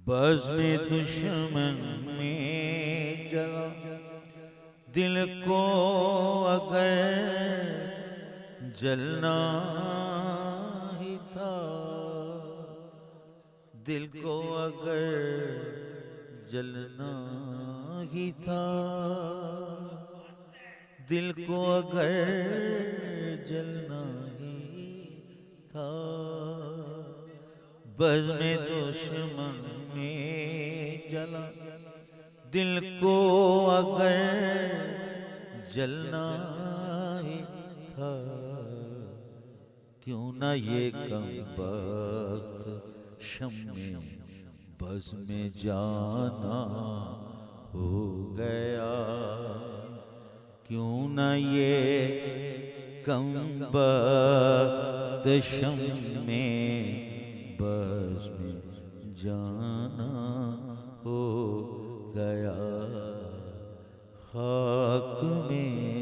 Buzz में दुश्मन में जला दिल को अगर जलना ही था, दिल को अगर जलना ही था, दिल को अगर जलना ही था। बज़ में दुश्मन में जला दिल को अगर जलना ही था, क्यों ना ये कमबख्त शम्मे बज़ में जाना हो गया, क्यों ना ये कमबख्त शम्मे बज़ में जाना हो गया। खाक में